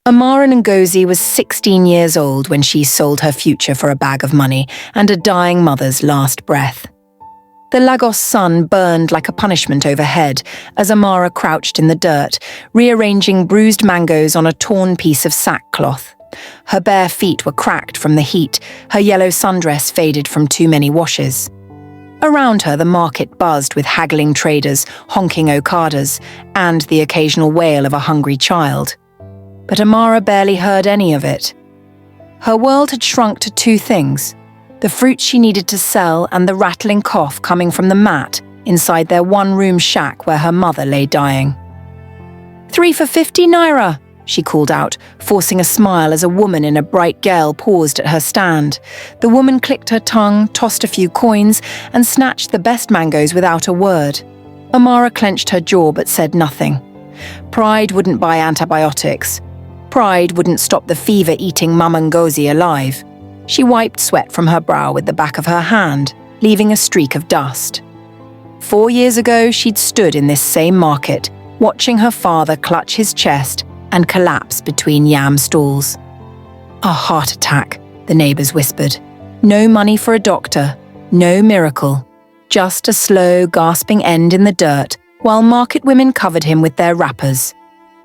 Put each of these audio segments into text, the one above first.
Amara Ngozi was 16 years old when she sold her future for a bag of money and a dying mother's last breath. The Lagos sun burned like a punishment overhead as Amara crouched in the dirt, rearranging bruised mangoes on a torn piece of sackcloth. Her bare feet were cracked from the heat, her yellow sundress faded from too many washes. Around her, the market buzzed with haggling traders, honking okadas, and the occasional wail of a hungry child. But Amara barely heard any of it. Her world had shrunk to two things: the fruit she needed to sell and the rattling cough coming from the mat inside their one-room shack where her mother lay dying. 3 for 50 naira, she called out, forcing a smile as a woman in a bright gale paused at her stand. The woman clicked her tongue, tossed a few coins, and snatched the best mangoes without a word. Amara clenched her jaw but said nothing. Pride wouldn't buy antibiotics. Pride wouldn't stop the fever-eating Mama Ngozi alive. She wiped sweat from her brow with the back of her hand, leaving a streak of dust. 4 years ago, she'd stood in this same market, watching her father clutch his chest and collapse between yam stalls. A heart attack, the neighbours whispered. No money for a doctor, no miracle. Just a slow, gasping end in the dirt, while market women covered him with their wrappers.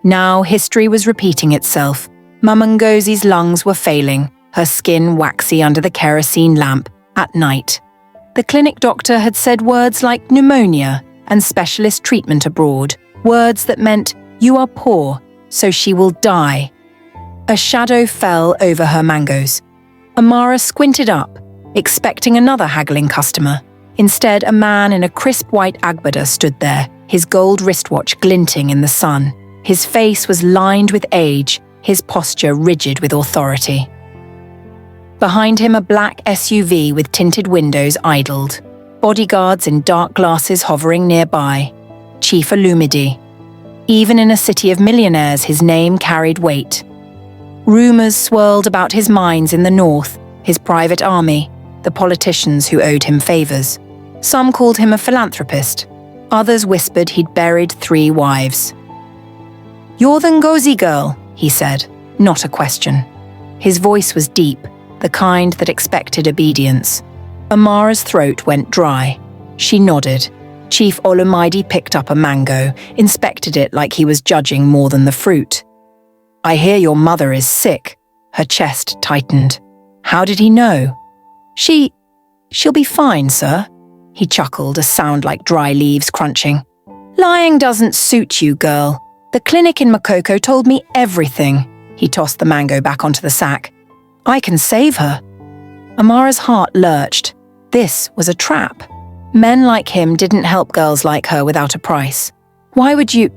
Now history was repeating itself. Mama Ngozi's lungs were failing, her skin waxy under the kerosene lamp, at night. The clinic doctor had said words like pneumonia and specialist treatment abroad, words that meant, "You are poor, so she will die." A shadow fell over her mangoes. Amara squinted up, expecting another haggling customer. Instead, a man in a crisp white agbada stood there, his gold wristwatch glinting in the sun. His face was lined with age, his posture rigid with authority. Behind him, a black SUV with tinted windows idled, bodyguards in dark glasses hovering nearby. Chief Olumide. Even in a city of millionaires, his name carried weight. Rumours swirled about his mines in the north, his private army, the politicians who owed him favours. Some called him a philanthropist. Others whispered he'd buried 3 wives. "You're the Ngozi girl," he said, not a question. His voice was deep, the kind that expected obedience. Amara's throat went dry. She nodded. Chief Olumide picked up a mango, inspected it like he was judging more than the fruit. "I hear your mother is sick." Her chest tightened. How did he know? She'll be fine, sir." He chuckled, a sound like dry leaves crunching. "Lying doesn't suit you, girl. The clinic in Makoko told me everything." He tossed the mango back onto the sack. "I can save her." Amara's heart lurched. This was a trap. Men like him didn't help girls like her without a price. "Why would you—"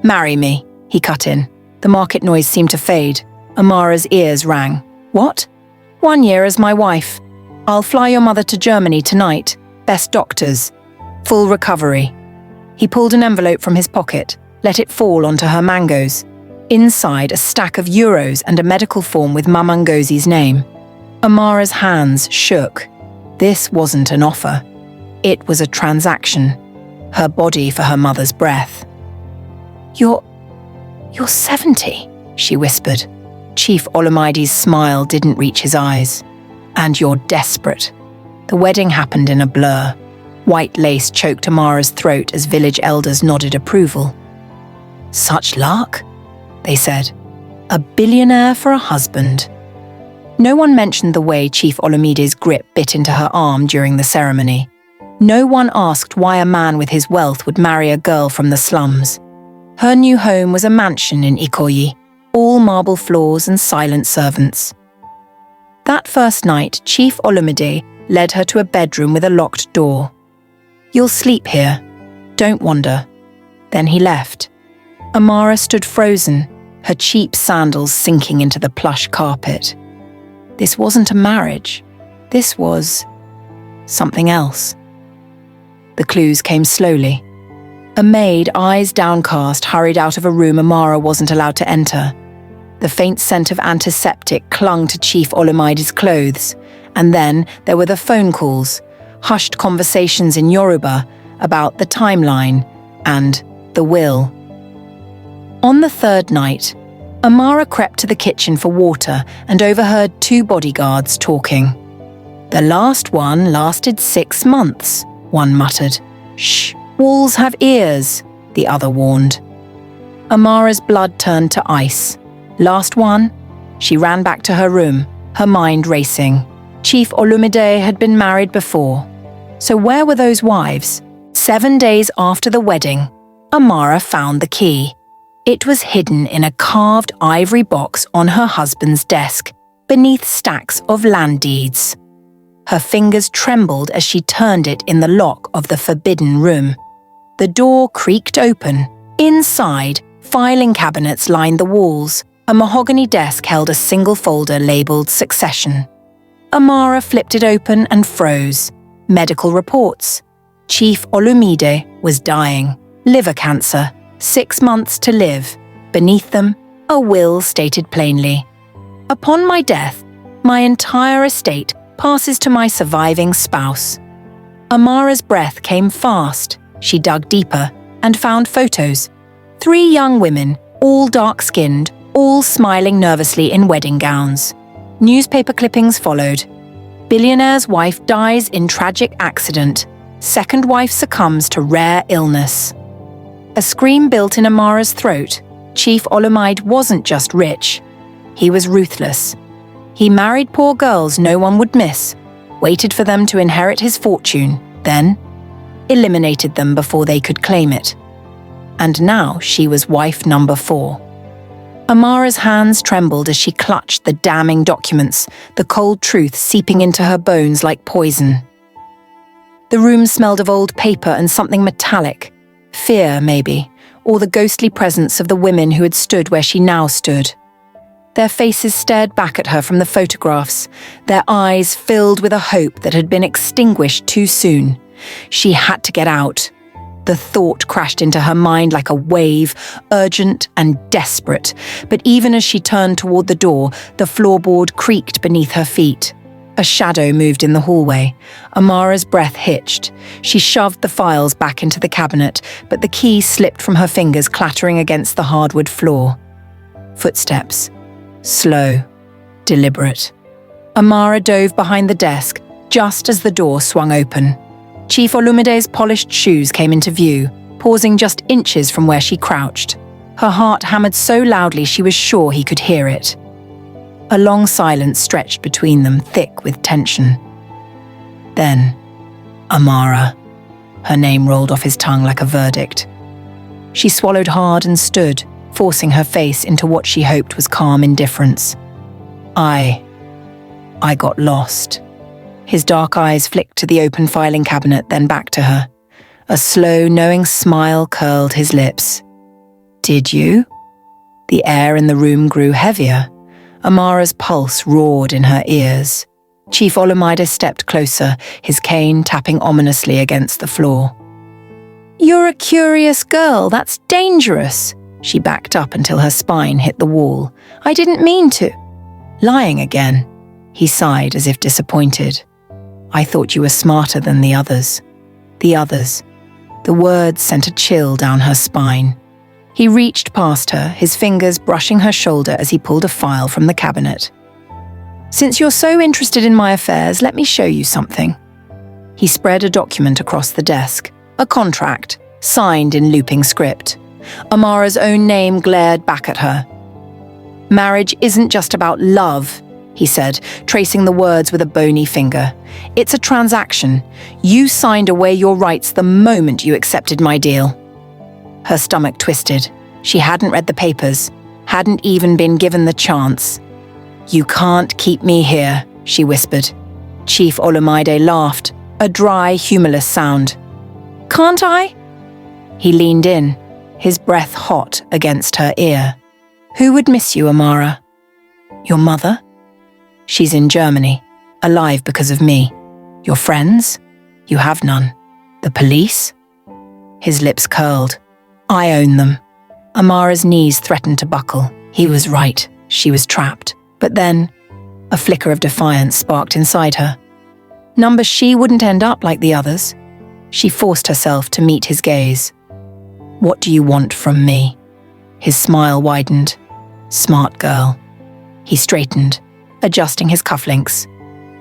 "Marry me," he cut in. The market noise seemed to fade. Amara's ears rang. "What?" "1 year as my wife. I'll fly your mother to Germany tonight. Best doctors. Full recovery." He pulled an envelope from his pocket, let it fall onto her mangoes. Inside, a stack of euros and a medical form with Mama Ngozi's name. Amara's hands shook. This wasn't an offer. It was a transaction. Her body for her mother's breath. You're 70, she whispered. Chief Olumide's smile didn't reach his eyes. "And you're desperate." The wedding happened in a blur. White lace choked Amara's throat as village elders nodded approval. "Such luck," they said. "A billionaire for a husband." No one mentioned the way Chief Olumide's grip bit into her arm during the ceremony. No one asked why a man with his wealth would marry a girl from the slums. Her new home was a mansion in Ikoyi, all marble floors and silent servants. That first night, Chief Olumide led her to a bedroom with a locked door. "You'll sleep here. Don't wander." Then he left. Amara stood frozen, her cheap sandals sinking into the plush carpet. This wasn't a marriage. This was something else. The clues came slowly. A maid, eyes downcast, hurried out of a room Amara wasn't allowed to enter. The faint scent of antiseptic clung to Chief Olumide's clothes, and then there were the phone calls, hushed conversations in Yoruba about the timeline and the will. On the third night, Amara crept to the kitchen for water and overheard two bodyguards talking. "The last one lasted 6 months," one muttered. "Shh, walls have ears," the other warned. Amara's blood turned to ice. Last one? She ran back to her room, her mind racing. Chief Olumide had been married before. So where were those wives? 7 days after the wedding, Amara found the key. It was hidden in a carved ivory box on her husband's desk, beneath stacks of land deeds. Her fingers trembled as she turned it in the lock of the forbidden room. The door creaked open. Inside, filing cabinets lined the walls. A mahogany desk held a single folder labelled Succession. Amara flipped it open and froze. Medical reports. Chief Olumide was dying. Liver cancer. 6 months to live. Beneath them, a will stated plainly, "Upon my death, my entire estate passes to my surviving spouse." Amara's breath came fast. She dug deeper and found photos. 3 young women, all dark-skinned, all smiling nervously in wedding gowns. Newspaper clippings followed. Billionaire's wife dies in tragic accident. Second wife succumbs to rare illness. A scream built in Amara's throat. Chief Olumide wasn't just rich. He was ruthless. He married poor girls no one would miss, waited for them to inherit his fortune, then eliminated them before they could claim it. And now she was wife number 4. Amara's hands trembled as she clutched the damning documents, the cold truth seeping into her bones like poison. The room smelled of old paper and something metallic. Fear, maybe, or the ghostly presence of the women who had stood where she now stood. Their faces stared back at her from the photographs, their eyes filled with a hope that had been extinguished too soon. She had to get out. The thought crashed into her mind like a wave, urgent and desperate, but even as she turned toward the door, the floorboard creaked beneath her feet. A shadow moved in the hallway. Amara's breath hitched. She shoved the files back into the cabinet, but the key slipped from her fingers, clattering against the hardwood floor. Footsteps. Slow. Deliberate. Amara dove behind the desk, just as the door swung open. Chief Olumide's polished shoes came into view, pausing just inches from where she crouched. Her heart hammered so loudly she was sure he could hear it. A long silence stretched between them, thick with tension. Then, Amara. Her name rolled off his tongue like a verdict. She swallowed hard and stood, forcing her face into what she hoped was calm indifference. I got lost. His dark eyes flicked to the open filing cabinet, then back to her. A slow, knowing smile curled his lips. Did you? The air in the room grew heavier. Amara's pulse roared in her ears. Chief Olumide stepped closer, his cane tapping ominously against the floor. "You're a curious girl, that's dangerous." She backed up until her spine hit the wall. "I didn't mean to." "Lying again." He sighed as if disappointed. "I thought you were smarter than the others." The others. The words sent a chill down her spine. He reached past her, his fingers brushing her shoulder as he pulled a file from the cabinet. "Since you're so interested in my affairs, let me show you something." He spread a document across the desk, a contract, signed in looping script. Amara's own name glared back at her. "Marriage isn't just about love," he said, tracing the words with a bony finger. "It's a transaction. You signed away your rights the moment you accepted my deal." Her stomach twisted. She hadn't read the papers, hadn't even been given the chance. "You can't keep me here," she whispered. Chief Olumide laughed, a dry, humorless sound. "Can't I?" He leaned in, his breath hot against her ear. "Who would miss you, Amara?" "Your mother?" "She's in Germany, alive because of me." "Your friends?" "You have none." "The police?" His lips curled. "I own them." Amara's knees threatened to buckle. He was right. She was trapped. But then, a flicker of defiance sparked inside her. Number she wouldn't end up like the others. She forced herself to meet his gaze. "What do you want from me?" His smile widened. Smart girl. He straightened, adjusting his cufflinks.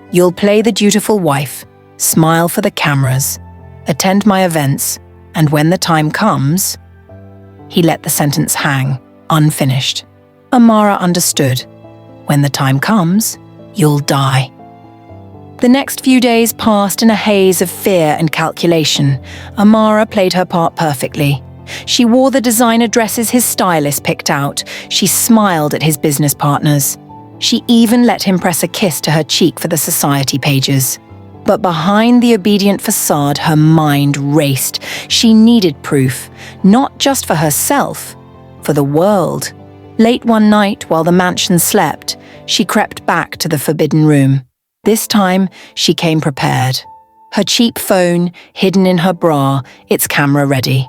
You'll play the dutiful wife, smile for the cameras, attend my events, and when the time comes... He let the sentence hang, unfinished. Amara understood. When the time comes, you'll die. The next few days passed in a haze of fear and calculation. Amara played her part perfectly. She wore the designer dresses his stylist picked out. She smiled at his business partners. She even let him press a kiss to her cheek for the society pages. But behind the obedient facade, her mind raced. She needed proof, not just for herself, for the world. Late one night, while the mansion slept, she crept back to the forbidden room. This time, she came prepared. Her cheap phone hidden in her bra, its camera ready.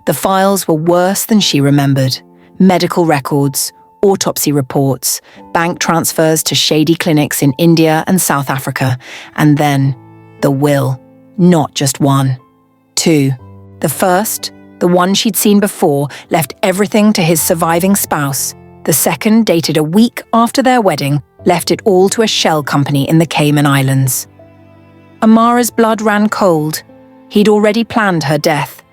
The files were worse than she remembered. Medical records, autopsy reports, bank transfers to shady clinics in India and South Africa, and then the will. Not just one. Two. The first, the one she'd seen before, left everything to his surviving spouse. The second, dated a week after their wedding, left it all to a shell company in the Cayman Islands. Amara's blood ran cold. He'd already planned her death.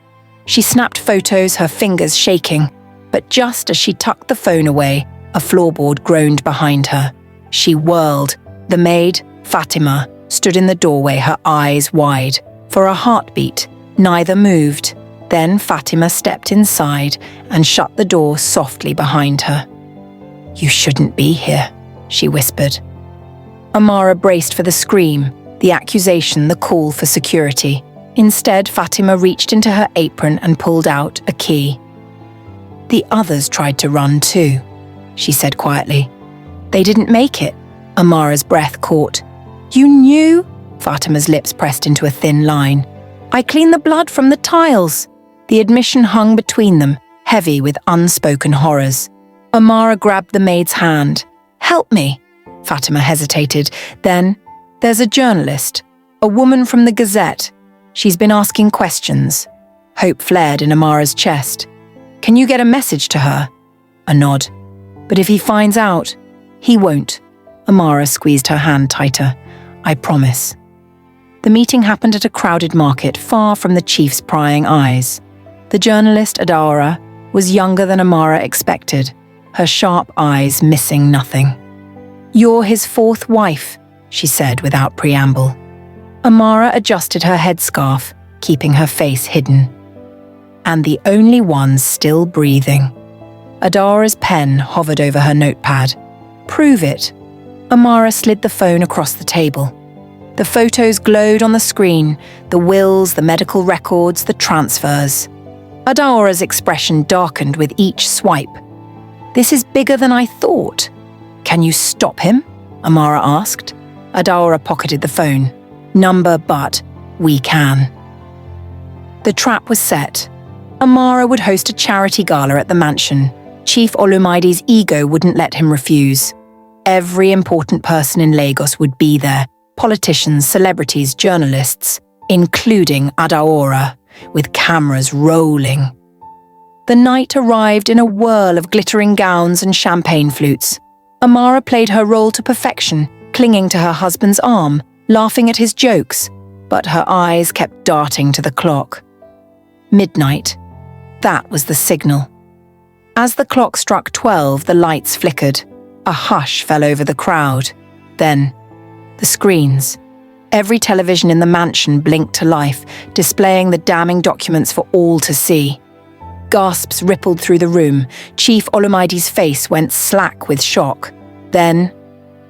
She snapped photos, her fingers shaking. But just as she tucked the phone away, a floorboard groaned behind her. She whirled. The maid, Fatima, stood in the doorway, her eyes wide. For a heartbeat, neither moved. Then Fatima stepped inside and shut the door softly behind her. You shouldn't be here, she whispered. Amara braced for the scream, the accusation, the call for security. Instead, Fatima reached into her apron and pulled out a key. The others tried to run too, she said quietly. They didn't make it. Amara's breath caught. You knew? Fatima's lips pressed into a thin line. I cleaned the blood from the tiles. The admission hung between them, heavy with unspoken horrors. Amara grabbed the maid's hand. Help me. Fatima hesitated. Then, there's a journalist, a woman from the Gazette. She's been asking questions. Hope flared in Amara's chest. Can you get a message to her? A nod. But if he finds out, he won't. Amara squeezed her hand tighter. I promise. The meeting happened at a crowded market, far from the chief's prying eyes. The journalist, Adaora, was younger than Amara expected, her sharp eyes missing nothing. You're his fourth wife, she said without preamble. Amara adjusted her headscarf, keeping her face hidden. And the only one still breathing. Adaora's pen hovered over her notepad. Prove it. Amara slid the phone across the table. The photos glowed on the screen, the wills, the medical records, the transfers. Adaora's expression darkened with each swipe. This is bigger than I thought. Can you stop him? Amara asked. Adaora pocketed the phone. Number, but we can. The trap was set. Amara would host a charity gala at the mansion. Chief Olumaide's ego wouldn't let him refuse. Every important person in Lagos would be there. Politicians, celebrities, journalists, including Adaora, with cameras rolling. The night arrived in a whirl of glittering gowns and champagne flutes. Amara played her role to perfection, clinging to her husband's arm, laughing at his jokes, but her eyes kept darting to the clock. Midnight. That was the signal. As the clock struck 12, the lights flickered. A hush fell over the crowd. Then, the screens. Every television in the mansion blinked to life, displaying the damning documents for all to see. Gasps rippled through the room. Chief Olumaide's face went slack with shock. Then,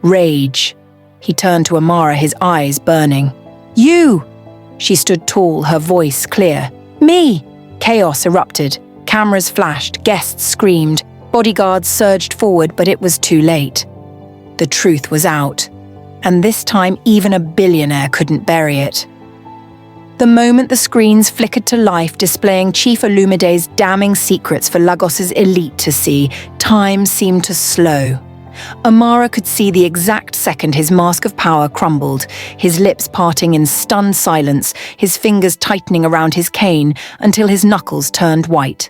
rage. He turned to Amara, his eyes burning. You! She stood tall, her voice clear. Me! Chaos erupted. Cameras flashed, guests screamed. Bodyguards surged forward, but it was too late. The truth was out. And this time, even a billionaire couldn't bury it. The moment the screens flickered to life, displaying Chief Olumide's damning secrets for Lagos's elite to see, time seemed to slow. Amara could see the exact second his mask of power crumbled, his lips parting in stunned silence, his fingers tightening around his cane until his knuckles turned white.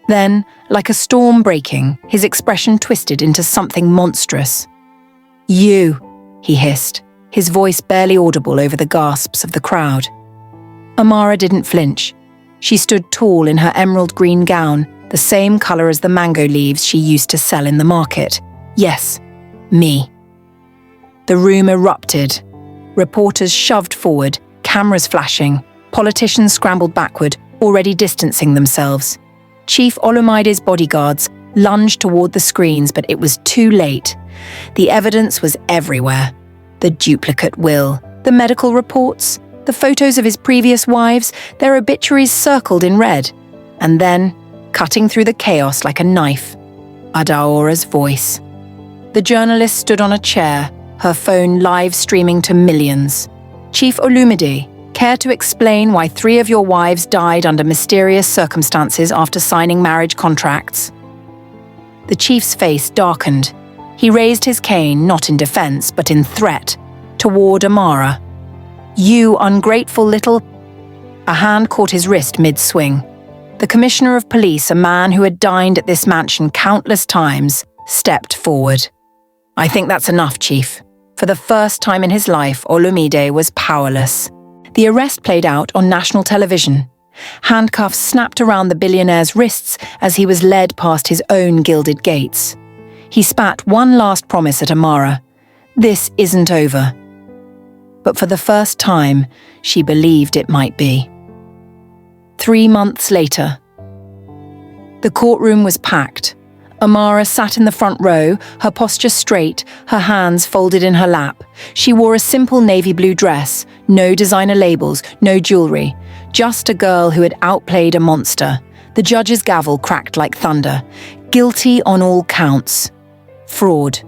Then, like a storm breaking, his expression twisted into something monstrous. "You," he hissed, his voice barely audible over the gasps of the crowd. Amara didn't flinch. She stood tall in her emerald green gown, the same colour as the mango leaves she used to sell in the market. Yes, me. The room erupted. Reporters shoved forward, cameras flashing. Politicians scrambled backward, already distancing themselves. Chief Olumide's bodyguards lunged toward the screens, but it was too late. The evidence was everywhere. The duplicate will, the medical reports, the photos of his previous wives, their obituaries circled in red. And then, cutting through the chaos like a knife, Adaora's voice. The journalist stood on a chair, her phone live streaming to millions. "Chief Olumide, care to explain why 3 of your wives died under mysterious circumstances after signing marriage contracts?" The chief's face darkened. He raised his cane, not in defense, but in threat, toward Amara. "You ungrateful little—" A hand caught his wrist mid-swing. The commissioner of police, a man who had dined at this mansion countless times, stepped forward. "I think that's enough, Chief." For the first time in his life, Olumide was powerless. The arrest played out on national television. Handcuffs snapped around the billionaire's wrists as he was led past his own gilded gates. He spat one last promise at Amara. This isn't over. But for the first time, she believed it might be. 3 months later. The courtroom was packed. Amara sat in the front row, her posture straight, her hands folded in her lap. She wore a simple navy blue dress, no designer labels, no jewelry, just a girl who had outplayed a monster. The judge's gavel cracked like thunder. Guilty on all counts. Fraud.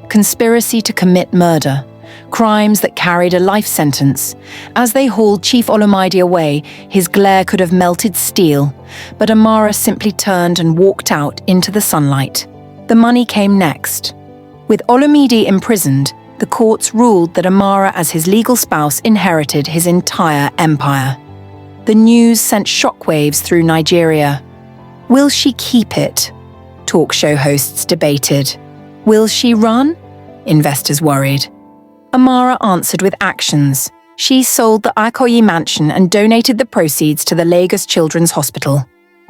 Conspiracy to commit murder. Crimes that carried a life sentence. As they hauled Chief Olumide away, his glare could have melted steel, but Amara simply turned and walked out into the sunlight. The money came next. With Olumide imprisoned, the courts ruled that Amara as his legal spouse inherited his entire empire. The news sent shockwaves through Nigeria. Will she keep it? Talk show hosts debated. Will she run? Investors worried. Amara answered with actions. She sold the Ikoyi mansion and donated the proceeds to the Lagos Children's Hospital.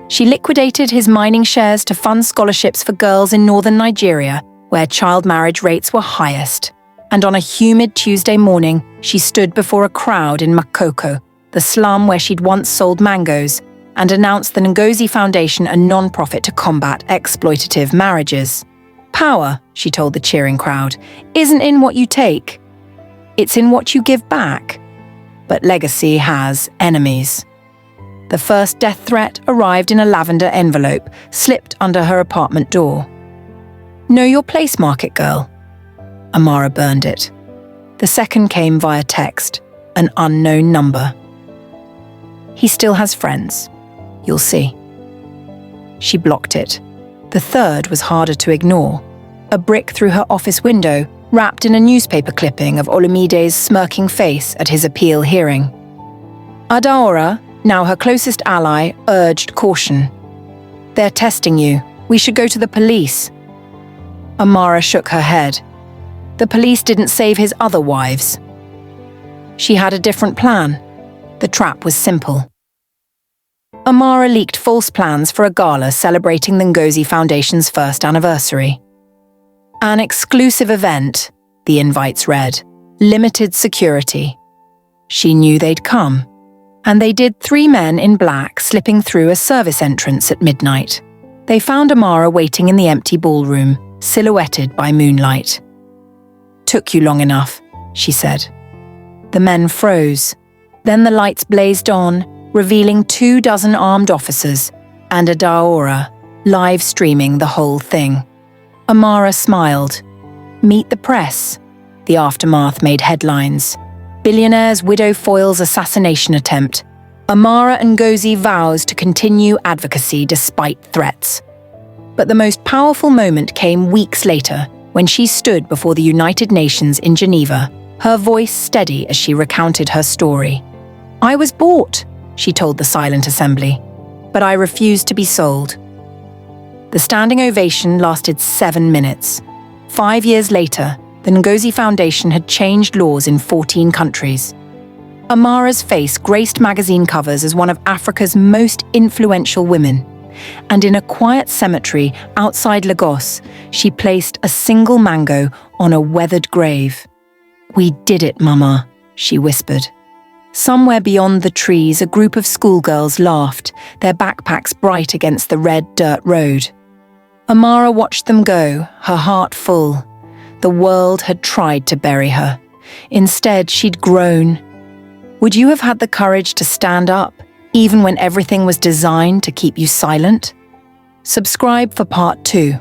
She liquidated his mining shares to fund scholarships for girls in northern Nigeria, where child marriage rates were highest. And on a humid Tuesday morning, she stood before a crowd in Makoko, the slum where she'd once sold mangoes, and announced the Ngozi Foundation, a non-profit to combat exploitative marriages. "Power," she told the cheering crowd, "isn't in what you take. It's in what you give back." But legacy has enemies. The first death threat arrived in a lavender envelope, slipped under her apartment door. "Know your place, market girl." Amara burned it. The second came via text, an unknown number. "He still has friends. You'll see." She blocked it. The third was harder to ignore. A brick through her office window, wrapped in a newspaper clipping of Olumide's smirking face at his appeal hearing. Adaora, now her closest ally, urged caution. "They're testing you. We should go to the police." Amara shook her head. The police didn't save his other wives. She had a different plan. The trap was simple. Amara leaked false plans for a gala celebrating the Ngozi Foundation's first anniversary. An exclusive event, the invites read, limited security. She knew they'd come, and they did 3 men in black slipping through a service entrance at midnight. They found Amara waiting in the empty ballroom, silhouetted by moonlight. "Took you long enough," she said. The men froze. Then the lights blazed on, revealing 24 armed officers and Adaora, live streaming the whole thing. Amara smiled. "Meet the press." The aftermath made headlines. Billionaire's widow foils assassination attempt. Amara Ngozi vows to continue advocacy despite threats. But the most powerful moment came weeks later, when she stood before the United Nations in Geneva, her voice steady as she recounted her story. "I was bought," she told the silent assembly, "but I refused to be sold. The standing ovation lasted 7 minutes. 5 years later, the Ngozi Foundation had changed laws in 14 countries. Amara's face graced magazine covers as one of Africa's most influential women. And in a quiet cemetery outside Lagos, she placed a single mango on a weathered grave. "We did it, Mama," she whispered. Somewhere beyond the trees, a group of schoolgirls laughed, their backpacks bright against the red dirt road. Amara watched them go, her heart full. The world had tried to bury her. Instead, she'd grown. Would you have had the courage to stand up, even when everything was designed to keep you silent? Subscribe for part 2.